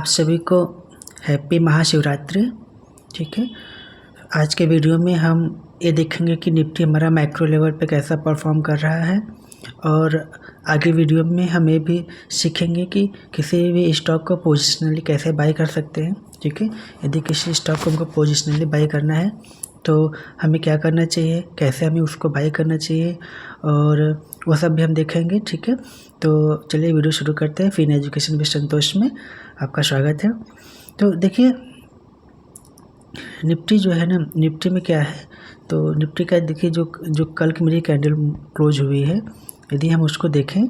आप सभी को हैप्पी महाशिवरात्रि। ठीक है, आज के वीडियो में हम ये देखेंगे कि निफ्टी हमारा मैक्रो लेवल पे कैसा परफॉर्म कर रहा है, और आगे वीडियो में हम ये भी सीखेंगे कि किसी भी स्टॉक को पोजिशनली कैसे बाई कर सकते हैं। ठीक है, यदि किसी स्टॉक को हमको पोजिशनली बाई करना है तो हमें क्या करना चाहिए, कैसे हमें उसको बाई करना चाहिए, और वो सब भी हम देखेंगे। ठीक है, तो चलिए वीडियो शुरू करते हैं। फिन एजुकेशन विद संतोष में आपका स्वागत है। तो देखिए, निफ्टी जो है ना, निफ्टी में क्या है, तो निफ्टी का देखिए जो कल की मेरी कैंडल क्लोज हुई है, यदि हम उसको देखें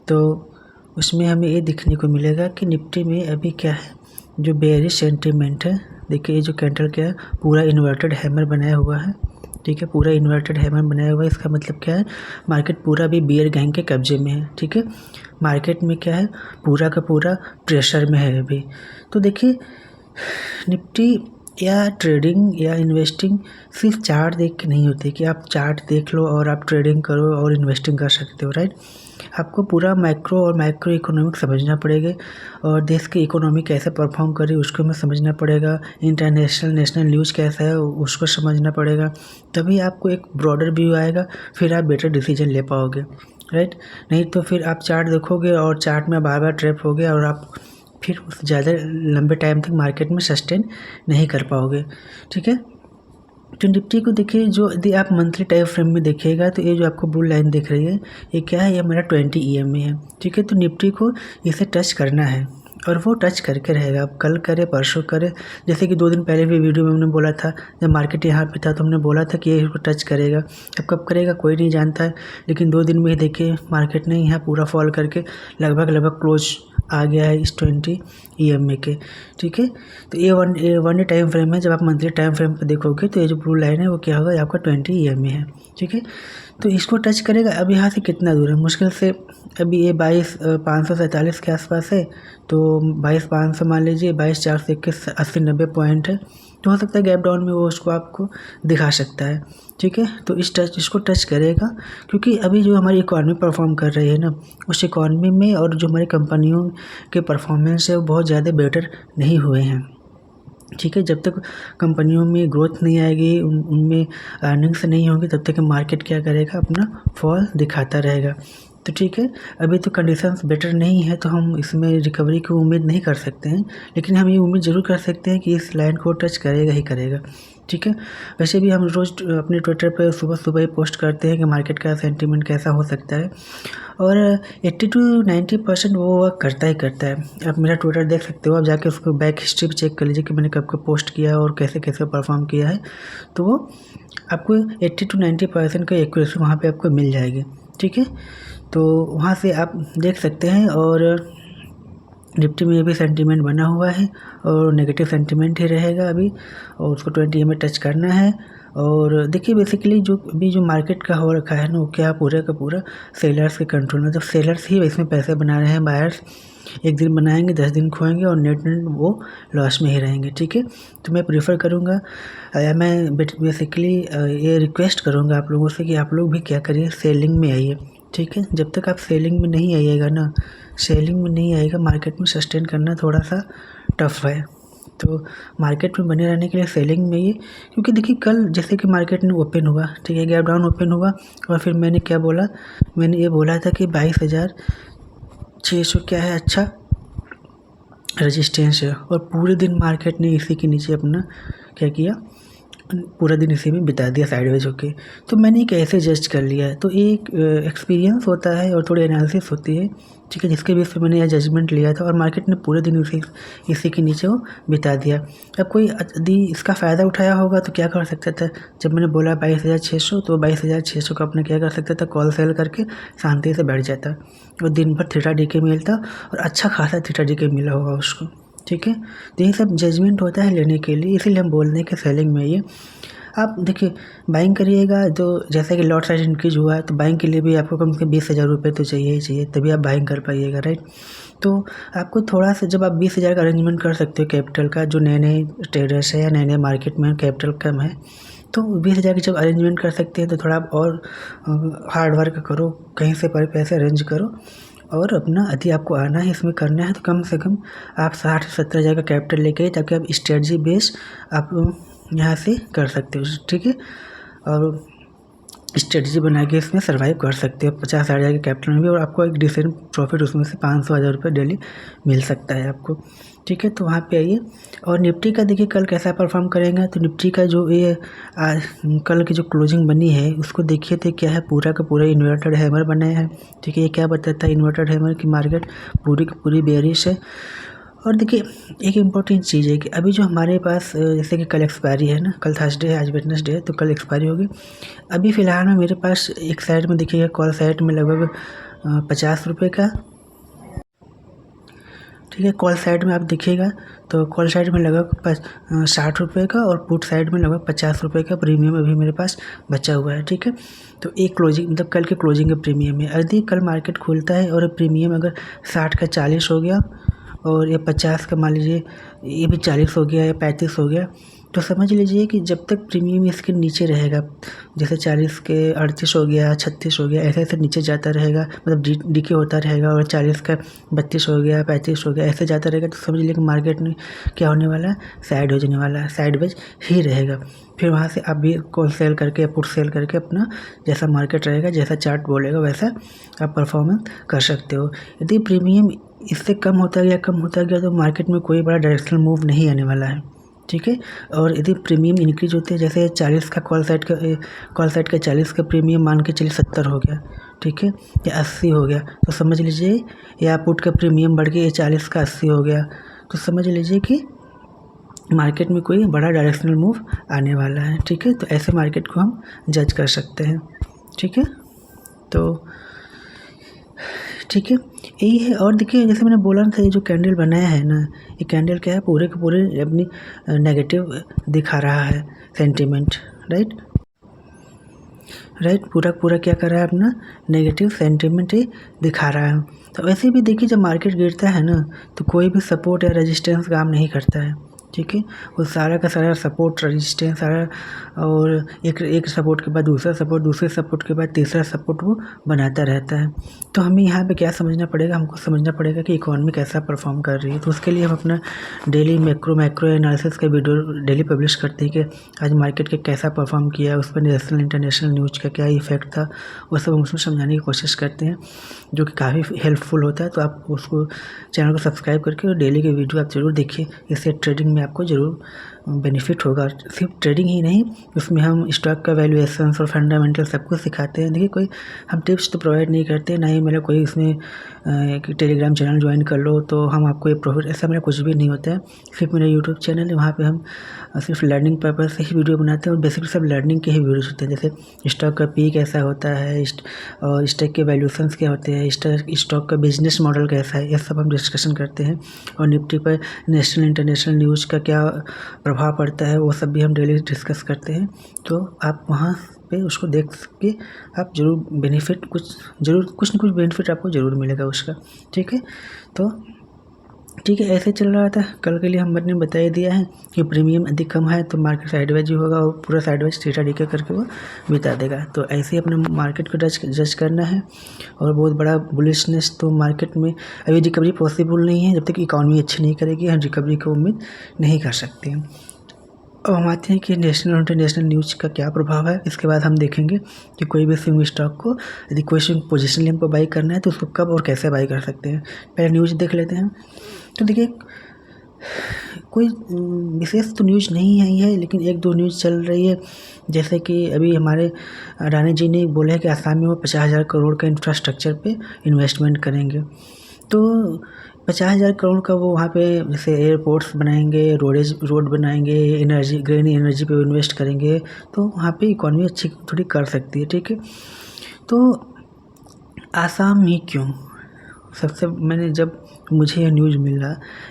तो उसमें हमें ये दिखने को मिलेगा कि निफ्टी में अभी क्या है, जो बेयरिश सेंटीमेंट है। देखिए ये जो कैंडल क्या है, पूरा इन्वर्टेड हैमर बनाया हुआ है। ठीक है, पूरा इन्वर्टेड हैमर बनाया हुआ है। इसका मतलब क्या है, मार्केट पूरा भी बियर गैंग के कब्जे में है। ठीक है, मार्केट में क्या है, पूरा का पूरा प्रेशर में है अभी। तो देखिए, निफ्टी या ट्रेडिंग या इन्वेस्टिंग सिर्फ चार्ट देख के नहीं होती कि आप चार्ट देख लो और आप ट्रेडिंग करो और इन्वेस्टिंग कर सकते हो, राइट। आपको पूरा मैक्रो और माइक्रो इकोनॉमिक समझना पड़ेगा, और देश की इकोनॉमी कैसे परफॉर्म कर रही है उसको हमें समझना पड़ेगा। इंटरनेशनल नेशनल न्यूज़ कैसा है उसको समझना पड़ेगा, तभी आपको एक ब्रॉडर व्यू आएगा, फिर आप बेटर डिसीजन ले पाओगे, राइट। नहीं तो फिर आप चार्ट देखोगे और चार्ट में बार बार ट्रैप होगे और आप फिर ज़्यादा लंबे टाइम तक मार्केट में सस्टेन नहीं कर पाओगे। ठीक है, तो निफ्टी को देखिए, जो यदि आप मंथली टाइम फ्रेम में देखिएगा तो ये जो आपको ब्लू लाइन दिख रही है, ये क्या है, ये हमारा 20 EMA है। ठीक है, तो निफ्टी को इसे टच करना है और वो टच करके रहेगा। आप कल करे परसों करे, जैसे कि 2 दिन पहले भी वीडियो में हमने बोला था, जब मार्केट यहाँ पे था तो हमने बोला था कि ये इसको टच करेगा। अब कब करेगा कोई नहीं जानता है, लेकिन 2 दिन में ही देखिए मार्केट ने यहाँ पूरा फॉल करके लगभग क्लोज आ गया है इस 20 EMA के। ठीक है, तो ये वन डे टाइम फ्रेम है। जब आप मंथली टाइम फ्रेम पर देखोगे तो ये जो ब्लू लाइन है वो क्या होगा, आपका 20 EMA है। ठीक है, तो इसको टच करेगा। अब यहाँ से कितना दूर है, मुश्किल से अभी ये 22,547 के आसपास है, तो 22,500 मान लीजिए, 22,421 80-90 पॉइंट है। तो हो सकता है गैप डाउन में वो उसको आपको दिखा सकता है। ठीक है, तो इसको टच करेगा, क्योंकि अभी जो हमारी इकॉनमी परफॉर्म कर रही है ना, उस इकॉनमी में और जो हमारी कंपनियों के परफॉर्मेंस है वो बहुत ज़्यादा बेटर नहीं हुए हैं। ठीक है, जब तक कंपनियों में ग्रोथ नहीं आएगी, उनमें अर्निंग्स नहीं होंगी, तब तक मार्केट क्या करेगा, अपना फॉल दिखाता रहेगा। तो ठीक है, अभी तो कंडीशंस बेटर नहीं है, तो हम इसमें रिकवरी की उम्मीद नहीं कर सकते हैं, लेकिन हम ये उम्मीद ज़रूर कर सकते हैं कि इस लाइन को टच करेगा ही करेगा। ठीक है, वैसे भी हम रोज़ अपने ट्विटर पर सुबह सुबह ही पोस्ट करते हैं कि मार्केट का सेंटीमेंट कैसा हो सकता है, और 80 to 90% वो वर्क करता ही करता है। आप मेरा ट्विटर देख सकते हो, आप जाके उसको बैक हिस्ट्री भी चेक कर लीजिए कि मैंने कब कब पोस्ट किया और कैसे कैसे परफॉर्म किया है, तो वो आपको 80 to 90% का एक्यूरेसी वहाँ पे आपको मिल जाएगी। ठीक है, तो वहाँ से आप देख सकते हैं। और निफ्टी में भी सेंटीमेंट बना हुआ है और नेगेटिव सेंटीमेंट ही रहेगा अभी, और उसको 20 EMA टच करना है। और देखिए, बेसिकली जो मार्केट का हो रखा है ना, वो क्या पूरे का पूरा सेलर्स के कंट्रोल में। तो सेलर्स ही इसमें पैसे बना रहे हैं, बायर्स एक दिन बनाएंगे 10 दिन खोएंगे और नेट वो लॉस में ही रहेंगे। ठीक है, तो मैं प्रीफर करूँगा, मैं बेसिकली ये रिक्वेस्ट करूँगा आप लोगों से कि आप लोग भी क्या करिए, सेलिंग में आइए। ठीक है, जब तक आप सेलिंग में नहीं आइएगा ना, सेलिंग में नहीं आएगा, मार्केट में सस्टेन करना थोड़ा सा टफ है। तो मार्केट में बने रहने के लिए सेलिंग में ये, क्योंकि देखिए कल जैसे कि मार्केट ने ओपन हुआ, ठीक है, गैप डाउन ओपन हुआ, और फिर मैंने क्या बोला, मैंने ये बोला था कि 22,600 क्या है, अच्छा रेजिस्टेंस है, और पूरे दिन मार्केट ने इसी के नीचे अपना क्या किया, पूरा दिन इसी में बिता दिया साइडवेज होके। तो मैंने कैसे जज कर लिया, तो एक एक्सपीरियंस होता है और थोड़ी एनालिसिस होती है। ठीक है, जिसके बेस पे मैंने यह जजमेंट लिया था, और मार्केट ने पूरे दिन इसी के नीचे वो बिता दिया। अब कोई यदि इसका फ़ायदा उठाया होगा तो क्या कर सकता था, जब मैंने बोला 22,600, तो 22,600 का अपना क्या कर सकता था, कॉल सेल करके शांति से बैठ जाता, और दिन भर थीटा DK मिलता, और अच्छा खासा थीटा DK मिला होगा उसको। ठीक है, तो ये सब जजमेंट होता है लेने के लिए, इसीलिए हम बोल रहे हैं कि सेलिंग में ये आप देखिए बाइंग करिएगा। तो जैसा कि लॉट साइज इंक्रीज हुआ है, तो बाइंग के लिए भी आपको कम से कम 20,000 रुपये तो चाहिए ही चाहिए, तभी आप बाइंग कर पाइएगा, राइट। तो आपको थोड़ा सा, जब आप 20,000 का अरेंजमेंट कर सकते हो कैपिटल का, जो नए नए ट्रेडर्स है या नए नए मार्केट में कैपिटल कम है, तो 20,000 की जब अरेंजमेंट कर सकते हैं, तो थोड़ा आप और हार्ड वर्क करो, कहीं से पैसे अरेंज करो, और अपना यदि आपको आना है इसमें करना है तो कम से कम आप 60-70 हज़ार का कैपिटल लेके आइए, ताकि आप स्ट्रेटजी बेस आप यहाँ से कर सकते हो, ठीक है। और स्ट्रेटजी बना के इसमें सर्वाइव कर सकते हो 50,000 के कैपिटल में भी, और आपको एक डिसेंट प्रॉफिट उसमें से 500,000 रुपये डेली मिल सकता है आपको, ठीक है। तो वहाँ पे आइए। और निफ्टी का देखिए कल कैसा परफॉर्म करेगा। तो निफ्टी का जो ये कल की जो क्लोजिंग बनी है उसको देखिए तो क्या है, पूरा का पूरा इन्वर्टेड हैमर बना है, ठीक है। ये क्या बताता है इन्वर्टेड हैमर की मार्केट पूरी की पूरी बेयरिश है। और देखिए एक इम्पॉर्टेंट चीज़ है कि अभी जो हमारे पास जैसे कि कल एक्सपायरी है ना, कल थर्सडे है, आज वेडनेसडे है, तो कल एक्सपायरी होगी। अभी फ़िलहाल में मेरे पास एक साइड में देखिएगा कॉल साइड में लगभग 50 रुपये का, ठीक है। कॉल साइड में आप देखिएगा तो कॉल साइड में लगभग 60 रुपये का, और पुट साइड में लगभग 50 रुपये का प्रीमियम अभी मेरे पास बचा हुआ है, ठीक है। तो एक क्लोजिंग मतलब कल के क्लोजिंग का प्रीमियम है। यदि कल मार्केट खुलता है और प्रीमियम अगर 60 का 40 हो गया, और ये 50 का मान लीजिए ये भी 40 हो गया या 35 हो गया, तो समझ लीजिए कि जब तक प्रीमियम इसके नीचे रहेगा, जैसे 40 के 38 हो गया, 36 हो गया, ऐसे ऐसे नीचे जाता रहेगा, मतलब डीके होता रहेगा, और 40 का 32 हो गया, 35 हो गया, ऐसे जाता रहेगा, तो समझ लीजिए कि मार्केट में क्या होने वाला है, साइड हो जाने वाला है, साइडवेज ही रहेगा। फिर वहाँ से आप भी कॉल सेल करके या पुट सेल करके अपना जैसा मार्केट रहेगा, जैसा चार्ट बोलेगा वैसा आप परफॉर्मेंस कर सकते हो। यदि प्रीमियम इससे कम होता गया तो मार्केट में कोई बड़ा डायरेक्शनल मूव नहीं आने वाला है, ठीक है। और यदि प्रीमियम इंक्रीज होते हैं, जैसे 40 का कॉल साइड का 40 का प्रीमियम मान के चलिए 70 हो गया, ठीक है, या 80 हो गया, तो समझ लीजिए, या पुट का प्रीमियम बढ़ के 40 का 80 हो गया, तो समझ लीजिए कि मार्केट में कोई बड़ा डायरेक्शनल मूव आने वाला है, ठीक है। तो ऐसे मार्केट को हम जज कर सकते हैं, ठीक है। तो ठीक है, यही है। और देखिए जैसे मैंने बोला था, ये जो कैंडल बनाया है ना, ये कैंडल क्या है, पूरे के पूरे अपनी नेगेटिव दिखा रहा है सेंटीमेंट, राइट, पूरा क्या कर रहा है, अपना नेगेटिव सेंटीमेंट ही दिखा रहा है। तो वैसे भी देखिए जब मार्केट गिरता है ना, तो कोई भी सपोर्ट या रेजिस्टेंस काम नहीं करता है, ठीक है। वो सारा का सारा सपोर्ट रेजिस्टेंस सारा, और एक सपोर्ट के बाद दूसरा सपोर्ट, दूसरे सपोर्ट के बाद तीसरा सपोर्ट वो बनाता रहता है। तो हमें यहाँ पे क्या समझना पड़ेगा, हमको समझना पड़ेगा कि इकॉनमी कैसा परफॉर्म कर रही है। तो उसके लिए हम अपना डेली मैक्रो एनालिसिस का वीडियो डेली पब्लिश करते हैं कि आज मार्केट के कैसा परफॉर्म किया, उस पर नेशनल इंटरनेशनल न्यूज़ का क्या इफेक्ट था, वो सब हम उसमें समझाने की कोशिश करते हैं, जो कि काफ़ी हेल्पफुल होता है। तो आप उसको चैनल को सब्सक्राइब करके और डेली के वीडियो आप ज़रूर देखिए, इससे ट्रेडिंग में आपको ज़रूर बेनिफिट होगा। सिर्फ ट्रेडिंग ही नहीं, उसमें हम स्टॉक का वैल्यूएशन और फंडामेंटल सब कुछ सिखाते हैं। देखिए कोई हम टिप्स तो प्रोवाइड नहीं करते, ना ही मेरा कोई इसमें टेलीग्राम चैनल ज्वाइन कर लो तो हम आपको ये प्रॉफिट, ऐसा मेरा कुछ भी नहीं होता है। सिर्फ मेरा यूट्यूब चैनल है, वहाँ पे हम सिर्फ लर्निंग पर्पज़ से ही वीडियो बनाते हैं, और बेसिकली सब लर्निंग के ही वीडियोज होते हैं। जैसे स्टॉक का पी कैसा होता है, और स्टॉक के वैल्यूएशंस क्या होते हैं, स्टॉक का बिजनेस मॉडल कैसा है, ये सब हम डिस्कशन करते हैं। और निफ्टी पर नेशनल इंटरनेशनल न्यूज़ का क्या प्रभाव पड़ता है, वो सब भी हम डेली डिस्कस करते हैं। तो आप वहाँ पे उसको देख के आप ज़रूर बेनिफिट कुछ न कुछ बेनिफिट आपको ज़रूर मिलेगा उसका, ठीक है। तो ठीक है, ऐसे चल रहा था। कल के लिए हमने बता ही दिया है कि प्रीमियम अधिक कम है तो मार्केट साइडवेज ही होगा, और पूरा साइडवेज थीटा डीके करके वो बिता देगा। तो ऐसे ही अपने मार्केट को जज करना है। और बहुत बड़ा बुलिशनेस तो मार्केट में अभी रिकवरी पॉसिबल नहीं है, जब तक इकॉनमी अच्छी नहीं करेगी हम रिकवरी की उम्मीद नहीं कर सकते हैं। अब हम आते हैं कि नेशनल और इंटरनेशनल न्यूज़ का क्या प्रभाव है। इसके बाद हम देखेंगे कि कोई भी स्विंग स्टॉक को यदि कोई स्विंग पोजिशन हमको बाई करना है तो उसको कब और कैसे बाई कर सकते हैं। पहले न्यूज़ देख लेते हैं। तो देखिए कोई विशेष तो न्यूज़ नहीं आई है, लेकिन एक दो न्यूज़ चल रही है। जैसे कि अभी हमारे अडानी जी ने बोला है कि आसाम में वो 50,000 करोड़ का इंफ्रास्ट्रक्चर पे इन्वेस्टमेंट करेंगे। तो 50,000 करोड़ का वो वहाँ पे जैसे एयरपोर्ट्स बनाएंगे, रोड बनाएंगे, ग्रीन एनर्जी पे इन्वेस्ट करेंगे, तो वहाँ पे इकॉनमी अच्छी थोड़ी कर सकती है, ठीक है। तो आसाम ही क्यों, सबसे मैंने जब मुझे यह न्यूज़ मिला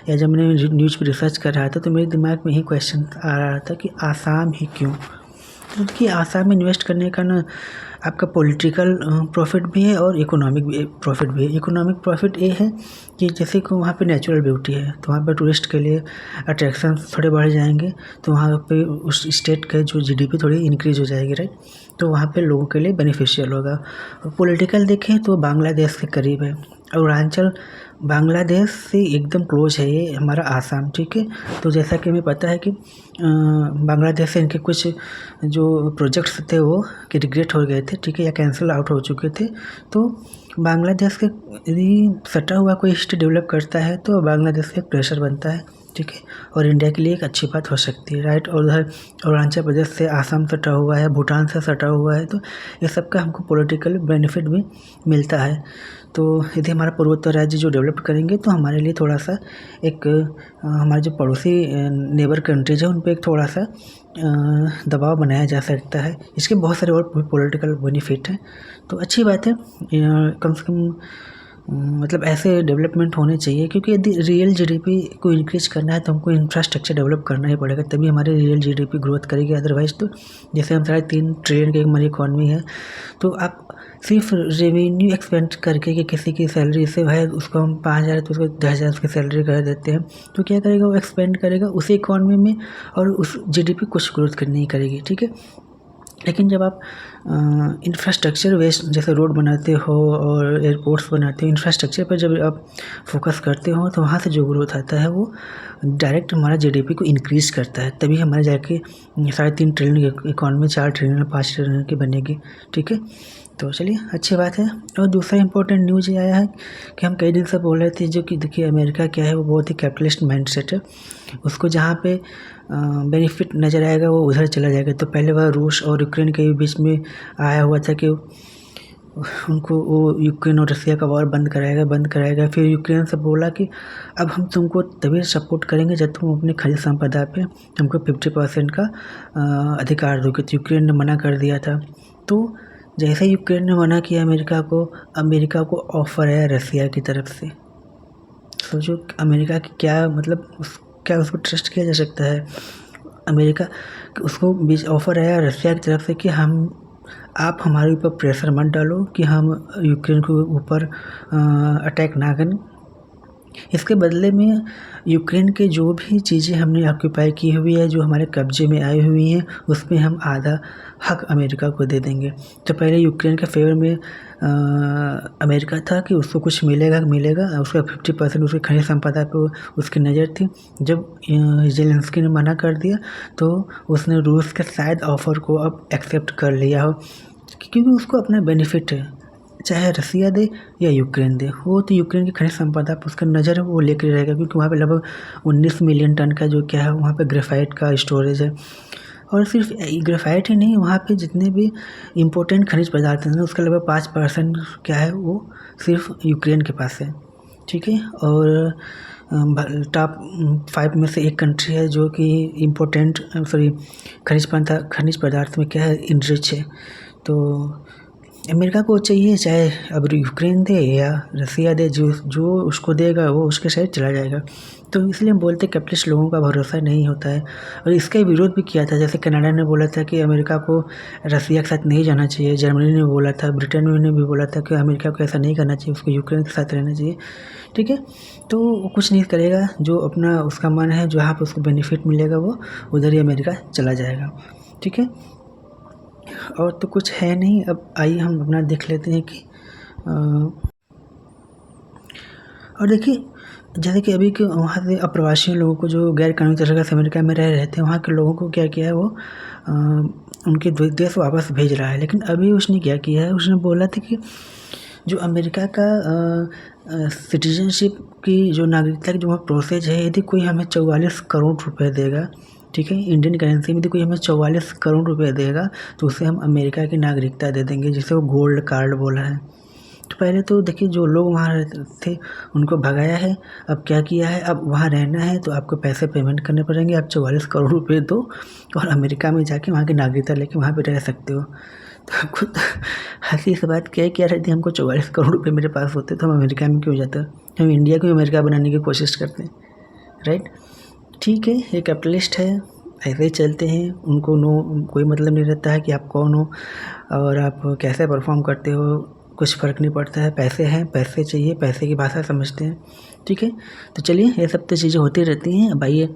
या जब मैंने न्यूज़ पर रिसर्च कर रहा था तो मेरे दिमाग में यही क्वेश्चन आ रहा था कि आसाम ही क्यों। तो कि आसाम में इन्वेस्ट करने का ना आपका पॉलिटिकल प्रॉफिट भी है और इकोनॉमिक प्रॉफिट भी है। इकोनॉमिक प्रॉफिट ये है कि जैसे कि वहाँ पे नेचुरल ब्यूटी है, तो वहाँ पे टूरिस्ट के लिए अट्रैक्शन थोड़े बढ़ जाएंगे, तो वहाँ पे उस स्टेट का जो जीडीपी थोड़ी इंक्रीज हो जाएगी, राइट। तो वहाँ पे लोगों के लिए बेनिफिशियल होगा। और पॉलिटिकल देखें तो बांग्लादेश के करीब है, अरुणाचल बांग्लादेश से एकदम क्लोज है ये हमारा आसाम, ठीक है। तो जैसा कि हमें पता है कि बांग्लादेश से इनके कुछ जो प्रोजेक्ट्स थे वो कि रिग्रेट हो गए थे, ठीक है, या कैंसिल आउट हो चुके थे। तो बांग्लादेश के यदि सटा हुआ कोई स्टेट डेवलप करता है तो बांग्लादेश से एक प्रेशर बनता है, ठीक है, और इंडिया के लिए एक अच्छी बात हो सकती है, राइट। और उधर अरुणाचल प्रदेश से आसाम सटा हुआ है, भूटान से सटा हुआ है, तो ये सब का हमको पॉलिटिकल बेनिफिट भी मिलता है। तो यदि हमारा पूर्वोत्तर राज्य जो डेवलप करेंगे तो हमारे लिए थोड़ा सा एक हमारे जो पड़ोसी नेबर कंट्रीज है उन पर एक थोड़ा सा दबाव बनाया जा सकता है। इसके बहुत सारे और पॉलिटिकल बेनिफिट हैं, तो अच्छी बात है। कम से कम मतलब ऐसे डेवलपमेंट होने चाहिए, क्योंकि यदि रियल जीडीपी को इंक्रीज करना है तो हमको इंफ्रास्ट्रक्चर डेवलप करना ही पड़ेगा, तभी हमारी रियल जीडीपी ग्रोथ करेगी। अदरवाइज तो जैसे हम 3.5 ट्रिलियन की हमारी इकॉनमी है, तो आप सिर्फ रेवेन्यू एक्सपेंड करके कि किसी की सैलरी से है उसको हम 5,000 तो उसको 10,000 उसकी सैलरी कर देते हैं, तो क्या करेगा वो एक्सपेंड करेगा उसी इकॉनमी में और उस जीडीपी कुछ ग्रोथ करनी ही करेगी, ठीक है। लेकिन जब आप इंफ्रास्ट्रक्चर वेस्ट जैसे रोड बनाते हो और एयरपोर्ट्स बनाते हो, इंफ्रास्ट्रक्चर पर जब आप फोकस करते हो तो वहाँ से जो ग्रोथ आता है वो डायरेक्ट हमारा जीडीपी को इंक्रीज़ करता है, तभी हमारे जाके 3.5 ट्रिलियन की इकॉनमी 4 ट्रिलियन 5 ट्रिलियन की बनेगी, ठीक है। तो चलिए अच्छी बात है। और दूसरा इंपॉर्टेंट न्यूज़ ये आया है कि हम कई दिन से बोल रहे थे जो कि देखिए अमेरिका क्या है वो बहुत ही कैपिटलिस्ट माइंडसेट है, उसको जहाँ पे बेनिफिट नज़र आएगा वो उधर चला जाएगा। तो पहले वह रूस और यूक्रेन के बीच में आया हुआ था कि उनको वो यूक्रेन और रसिया का वॉर बंद कराएगा। फिर यूक्रेन से बोला कि अब हम तुमको तभी सपोर्ट करेंगे जब तुम अपनी खनिज संपदा पे हमको 50% का अधिकार दोगे। तो यूक्रेन ने मना कर दिया था। तो जैसे यूक्रेन ने मना किया अमेरिका को ऑफर आया रसिया की तरफ से। सोचो अमेरिका की क्या मतलब क्या उसको ट्रस्ट किया जा सकता है। अमेरिका उसको बीच ऑफर आया रसिया की तरफ से कि आप हमारे ऊपर प्रेशर मत डालो कि हम यूक्रेन के ऊपर अटैक ना करें। इसके बदले में यूक्रेन के जो भी चीज़ें हमने ऑक्यूपाई की हुई है, जो हमारे कब्जे में आई हुई हैं, उसमें हम आधा हक अमेरिका को दे देंगे। तो पहले यूक्रेन के फेवर में अमेरिका था कि उसको कुछ मिलेगा, उसका 50% उसकी खनिज संपदा पे उसकी नज़र थी। जब ज़ेलेंस्की ने मना कर दिया तो उसने रूस के शायद ऑफ़र को अब एक्सेप्ट कर लिया हो, क्योंकि उसको अपना बेनिफिट है, चाहे रसिया दे या यूक्रेन दे, वो तो यूक्रेन की खनिज संपदा पर उसका नज़र है वो लेकर रहेगा, क्योंकि वहाँ पे लगभग 19 मिलियन टन का जो क्या है वहाँ पे ग्रेफाइट का स्टोरेज है। और सिर्फ ग्रेफाइट ही नहीं, वहाँ पे जितने भी इम्पोर्टेंट खनिज पदार्थ हैं उसका लगभग 5% क्या है वो सिर्फ यूक्रेन के पास है, ठीक है। और टॉप 5 में से एक कंट्री है जो कि इम्पोर्टेंट खनिज पदार्थ में क्या है इनरिच है। तो अमेरिका को चाहिए चाहे अब यूक्रेन दे या रसिया दे, जो उसको देगा वो उसके साइड चला जाएगा। तो इसलिए हम बोलते कैपिटलिस्ट लोगों का भरोसा नहीं होता है। और इसका विरोध भी किया था, जैसे कनाडा ने बोला था कि अमेरिका को रसिया के साथ नहीं जाना चाहिए, जर्मनी ने बोला था, ब्रिटेन ने भी बोला था कि अमेरिका को ऐसा नहीं करना चाहिए, उसको यूक्रेन के साथ रहना चाहिए, ठीक है। तो वो कुछ नहीं करेगा, जो अपना उसका मन है, जहाँ पर उसको बेनिफिट मिलेगा वो उधर ही अमेरिका चला जाएगा, ठीक है। और तो कुछ है नहीं। अब आइए हम अपना देख लेते हैं कि और देखिए जैसे कि अभी के वहाँ से अप्रवासी लोगों को जो गैर कानूनी तरीके से अमेरिका में रह रहे थे, वहाँ के लोगों को क्या किया है वो उनके देश वापस भेज रहा है। लेकिन अभी उसने क्या किया है, उसने बोला था कि जो अमेरिका का सिटीजनशिप की जो नागरिकता की जो प्रोसेस है, यदि कोई हमें 44 करोड़ रुपए देगा, ठीक है, इंडियन करेंसी में यदि कोई हमें 44 करोड़ रुपए देगा तो उसे हम अमेरिका की नागरिकता दे देंगे, जिसे वो गोल्ड कार्ड बोला है। तो पहले तो देखिए जो लोग वहाँ रहते थे उनको भगाया है, अब क्या किया है, अब वहाँ रहना है तो आपको पैसे पेमेंट करने पड़ेंगे, आप 44 करोड़ रुपये दो और अमेरिका में जाके वहाँ की नागरिकता लेके वहाँ पे रह सकते हो। तो आपको हंसी से बात क्या रहती है, हमको 44 करोड़ रुपये मेरे पास होते तो हम अमेरिका में क्यों जाते, हम इंडिया को अमेरिका बनाने की कोशिश करते हैं, राइट। ठीक है, ये कैपिटलिस्ट है, ऐसे ही चलते हैं, उनको कोई मतलब नहीं रहता है कि आप कौन हो और आप कैसे परफॉर्म करते हो, कुछ फ़र्क नहीं पड़ता है। पैसे हैं, पैसे चाहिए, पैसे की भाषा समझते हैं, ठीक है। तो चलिए ये सब तो चीज़ें होती रहती हैं। अब आइए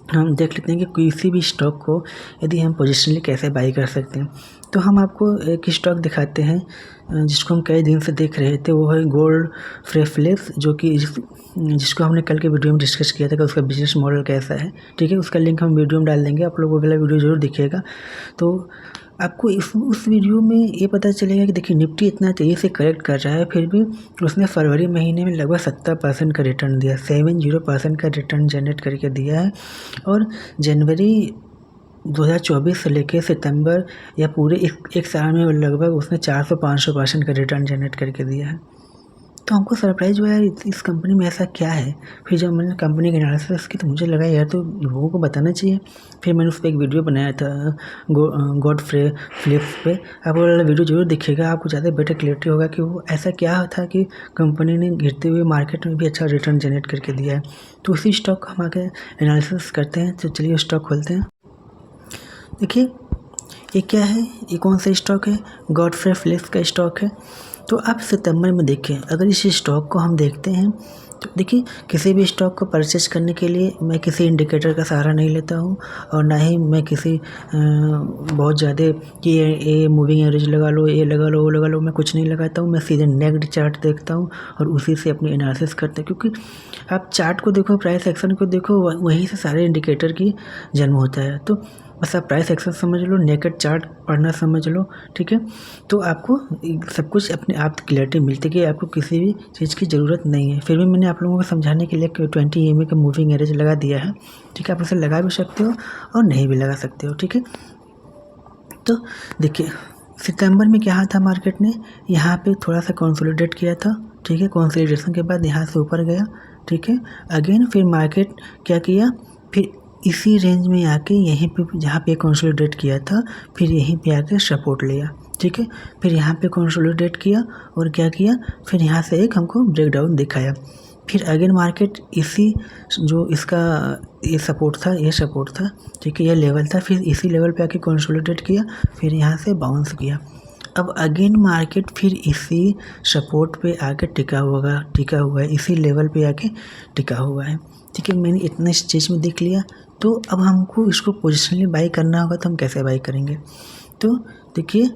हम देख लेते हैं कि किसी भी स्टॉक को यदि हम पोजिशनली कैसे बाई कर सकते हैं। तो हम आपको एक स्टॉक दिखाते हैं जिसको हम कई दिन से देख रहे थे, वो है गोल्ड फ्लेक्स, जो कि जिसको हमने कल के वीडियो में डिस्कस किया था कि उसका बिजनेस मॉडल कैसा है। ठीक है, उसका लिंक हम वीडियो में डाल देंगे, आप लोगों को अगला वीडियो ज़रूर दिखेगा। तो आपको उस वीडियो में ये पता चलेगा कि देखिए निफ्टी इतना तेज़ी से करेक्ट कर रहा है, फिर भी उसने फरवरी महीने में लगभग 70% का रिटर्न दिया, 70% का रिटर्न जनरेट करके दिया है। और जनवरी 2024 से लेकर सितंबर या पूरे एक साल में लगभग उसने 400-500% का रिटर्न जनरेट करके दिया है। तो हमको सरप्राइज़ हुआ यार, इस कंपनी में ऐसा क्या है। फिर जब मैंने कंपनी की एनालिसिस की तो मुझे लगा यार तो लोगों को बताना चाहिए। फिर मैंने उस पर एक वीडियो बनाया था गॉड फ्लिप्स पे, आप वो वाला वीडियो जरूर दिखेगा, आपको ज़्यादा बेटर क्लियरिटी होगा कि वो ऐसा क्या था कि कंपनी ने गिरते हुए मार्केट में भी अच्छा रिटर्न जनरेट करके दिया है। तो उसी स्टॉक को हम आगे एनालिसिस करते हैं। तो चलिए स्टॉक खोलते हैं। देखिए ये क्या है, ये कौन सा स्टॉक है, गॉड फ्लिप्स का स्टॉक है। तो आप सितंबर में देखें, अगर इस स्टॉक को हम देखते हैं तो देखिए किसी भी स्टॉक को परचेज करने के लिए मैं किसी इंडिकेटर का सहारा नहीं लेता हूँ, और ना ही मैं किसी बहुत ज़्यादा कि ये मूविंग एवरेज लगा लो, ये लगा लो, वो लगा लो, मैं कुछ नहीं लगाता हूँ। मैं सीधे नेक्ड चार्ट देखता हूँ और उसी से अपनी एनालिसिस करते हैं, क्योंकि आप चार्ट को देखो, प्राइस एक्शन को देखो, वहीं से सारे इंडिकेटर की जन्म होता है। तो बस आप प्राइस एक्शन समझ लो, नेकेड चार्ट पढ़ना समझ लो, ठीक है। तो आपको सब कुछ अपने आप क्लियरिटी मिलती है कि आपको किसी भी चीज़ की ज़रूरत नहीं है। फिर भी मैंने आप लोगों को समझाने के लिए 20 EMA का मूविंग एवरेज लगा दिया है, ठीक है। आप इसे लगा भी सकते हो और नहीं भी लगा सकते हो, ठीक है। तो देखिए सितंबर में क्या था, मार्केट ने यहाँ पे थोड़ा सा कंसोलिडेट किया था, ठीक है। कंसोलिडेशन के बाद यहाँ से ऊपर गया, ठीक है। अगेन फिर मार्केट क्या किया, फिर इसी रेंज में आके यहीं पे जहाँ पे कंसोलिडेट किया था, फिर यहीं पे आके सपोर्ट लिया, ठीक है। फिर यहाँ पे कंसोलिडेट किया और क्या किया, फिर यहाँ से एक हमको ब्रेकडाउन दिखाया। फिर अगेन मार्केट इसी जो इसका ये सपोर्ट था, ये सपोर्ट था, ठीक है, ये लेवल था, फिर इसी लेवल पे आके कंसोलिडेट किया, फिर यहाँ से बाउंस किया। अब अगेन मार्केट फिर इसी सपोर्ट पे आके टिका हुआ है, इसी लेवल पे आके टिका हुआ है, ठीक है। मैंने इतना इस चीज़ में देख लिया। तो अब हमको इसको पोजिशनली बाई करना होगा, तो हम कैसे बाई करेंगे। तो देखिए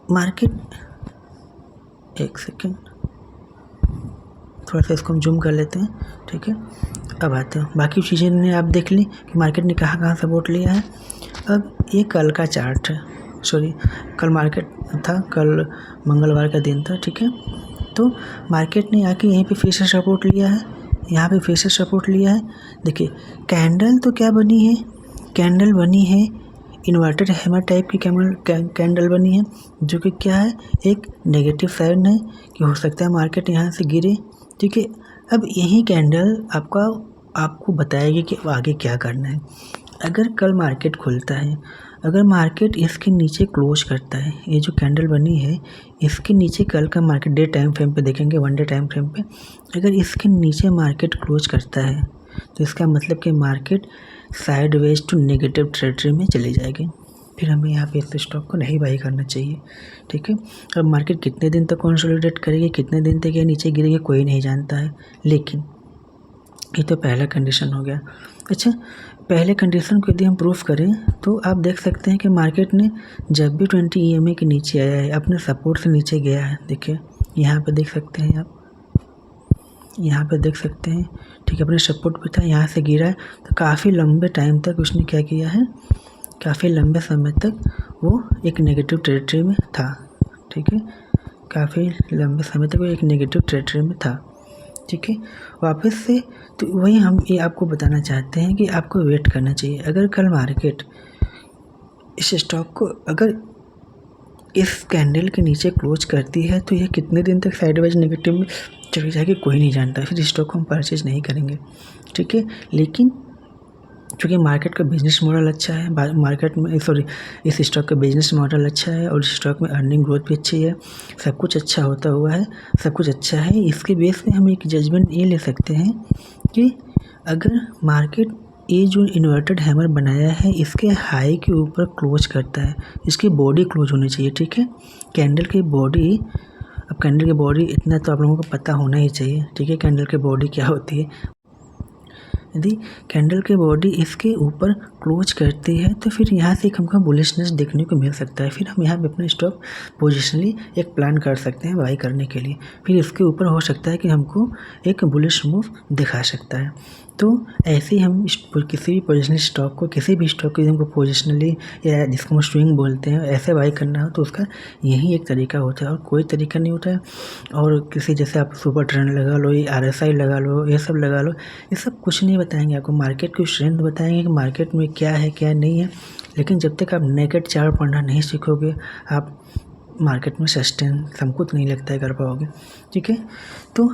मार्केट, एक सेकेंड, थोड़ा सा इसको हम जूम कर लेते हैं, ठीक है। अब आते हैं बाकी चीज़ें ने आप देख ली कि मार्केट ने कहाँ सपोर्ट लिया है। अब ये कल का चार्ट है, सॉरी कल मार्केट था, कल मंगलवार का दिन था, ठीक है। तो मार्केट ने आके यहीं पे फिर से सपोर्ट लिया है, यहाँ पे फिर से सपोर्ट लिया है। देखिए कैंडल तो क्या बनी है, कैंडल बनी है इन्वर्टेड हैमर टाइप की कैंडल बनी है, जो कि क्या है, एक नेगेटिव साइन है कि हो सकता है मार्केट यहाँ से गिरे, ठीक है। अब यही कैंडल आपको बताएगी कि आगे क्या करना है। अगर कल मार्केट खुलता है, अगर मार्केट इसके नीचे क्लोज करता है, ये जो कैंडल बनी है इसके नीचे कल का मार्केट डे टाइम फ्रेम पे देखेंगे, 1 डे टाइम फ्रेम पे, अगर इसके नीचे मार्केट क्लोज करता है तो इसका मतलब कि market sideways to negative territory में चली जाएगी। फिर हमें यहाँ पे इस स्टॉक को नहीं बाई करना चाहिए, ठीक है। अब मार्केट कितने दिन तक कंसोलिडेट करेगी, कितने दिन तक ये नीचे गिरेगी, कोई नहीं जानता है, लेकिन ये तो पहला कंडीशन हो गया। अच्छा, पहले कंडीशन को यदि हम प्रूफ करें तो आप देख सकते हैं कि मार्केट ने जब भी 20 EMA के नीचे आया है, अपने सपोर्ट से नीचे गया है। देखिए यहाँ पे देख सकते हैं आप, यहाँ पे देख सकते हैं, ठीक है, अपने सपोर्ट पे था, यहाँ से गिरा है। तो काफ़ी लंबे टाइम तक उसने क्या किया है, काफ़ी लंबे समय तक वो एक नेगेटिव टेरिटरी में था, ठीक है। काफ़ी लंबे समय तक वो एक नेगेटिव टेरिटरी में था, ठीक है। वापस से तो वही हम ये आपको बताना चाहते हैं कि आपको वेट करना चाहिए। अगर कल मार्केट इस स्टॉक को अगर इस कैंडल के नीचे क्लोज करती है तो ये कितने दिन तक साइडवाइज नेगेटिव में चली जाएगी कोई नहीं जानता, फिर स्टॉक को हम परचेज नहीं करेंगे, ठीक है। लेकिन क्योंकि मार्केट का बिजनेस मॉडल अच्छा है, मार्केट में इस स्टॉक का बिजनेस मॉडल अच्छा है और इस स्टॉक में अर्निंग ग्रोथ भी अच्छी है, सब कुछ अच्छा होता हुआ है, सब कुछ अच्छा है। इसके बेस पे हम एक जजमेंट ये ले सकते हैं कि अगर मार्केट ये जो इन्वर्टेड हैमर बनाया है इसके हाई के ऊपर क्लोज करता है, इसकी बॉडी क्लोज होनी चाहिए, ठीक है। कैंडल की बॉडी अब कैंडल की बॉडी इतना तो आप लोगों को पता होना ही चाहिए, ठीक है, कैंडल की बॉडी क्या होती है। यदि कैंडल की बॉडी इसके ऊपर क्लोज करती है तो फिर यहाँ से एक हमको बुलिशनेस देखने को मिल सकता है। फिर हम यहाँ पे अपना स्टॉक पोजिशनली एक प्लान कर सकते हैं बाई करने के लिए। फिर इसके ऊपर हो सकता है कि हमको एक बुलिश मूव दिखा सकता है। तो ऐसे ही हम किसी भी पोजिशनल स्टॉक को, किसी भी स्टॉक को हमको पोजिशनली या जिसको हम स्विंग बोलते हैं ऐसे बाई करना हो तो उसका यही एक तरीका होता है और कोई तरीका नहीं होता है। और किसी जैसे आप सुपर ट्रेंड लगा लो, ये RSI लगा लो, ये सब लगा लो, ये सब कुछ नहीं बताएंगे आपको। मार्केट की स्ट्रेंथ बताएंगे कि मार्केट में क्या है क्या नहीं है, लेकिन जब तक आप नेकेड चार्ट पढ़ना नहीं सीखोगे आप मार्केट में सस्टेन हमको नहीं लगता है कर पाओगे, ठीक है। तो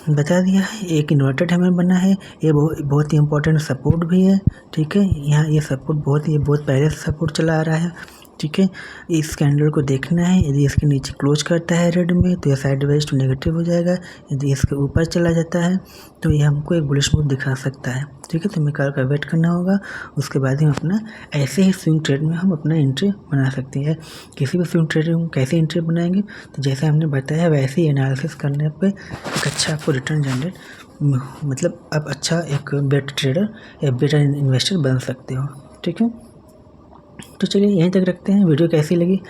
बता दिया है, एक इन्वर्टेड हैमर बना है, ये बहुत ही इंपॉर्टेंट सपोर्ट भी है, ठीक है। यहाँ ये सपोर्ट बहुत पहले से सपोर्ट चला आ रहा है, ठीक है। इस कैंडल को देखना है, यदि इसके नीचे क्लोज करता है रेड में तो ये साइडवेज टू नेगेटिव हो जाएगा। यदि इसके ऊपर चला जाता है तो ये हमको एक बुलिश मूव दिखा सकता है, ठीक है। तो हमें कल का वेट करना होगा, उसके बाद ही हम अपना ऐसे ही स्विंग ट्रेड में हम अपना एंट्री बना सकते हैं। किसी भी स्विंग ट्रेड में कैसे एंट्री बनाएंगे तो जैसे हमने बताया वैसे ही एनालिसिस करने पर एक अच्छा आपको रिटर्न जनरेट, मतलब आप अच्छा एक बेटर ट्रेडर या बेटर इन्वेस्टर बन सकते हो, ठीक है। तो चलिए यहीं तक रखते हैं। वीडियो कैसी लगी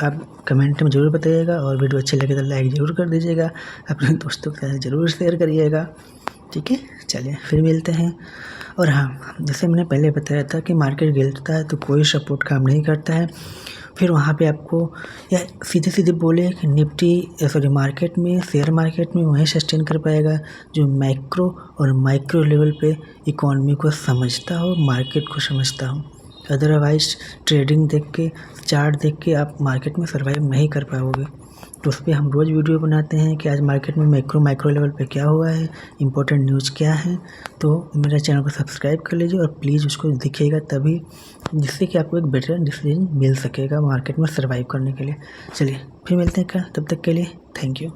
आप कमेंट में ज़रूर बताइएगा, और वीडियो अच्छी लगे तो लाइक ज़रूर कर दीजिएगा, अपने दोस्तों के साथ ज़रूर शेयर करिएगा, ठीक है। चलिए फिर मिलते हैं। और हाँ, जैसे मैंने पहले बताया था कि मार्केट गिरता है तो कोई सपोर्ट काम नहीं करता है। फिर वहाँ पे आपको या सीधे बोले कि निफ्टी मार्केट में, शेयर मार्केट में वहीं सस्टेन कर पाएगा जो मैक्रो और माइक्रो लेवल पे इकॉनमी को समझता हो, मार्केट को समझता हो। अदरवाइज ट्रेडिंग देख के, चार्ट देख के आप मार्केट में सर्वाइव नहीं कर पाओगे। तो उस पर हम रोज़ वीडियो बनाते हैं कि आज मार्केट में माइक्रो लेवल पे क्या हुआ है, इंपॉर्टेंट न्यूज़ क्या है। तो मेरे चैनल को सब्सक्राइब कर लीजिए और प्लीज़ उसको दिखेगा तभी, जिससे कि आपको एक बेटर डिसीजन मिल सकेगा मार्केट में सर्वाइव करने के लिए। चलिए फिर मिलते हैं, तब तक के लिए थैंक यू।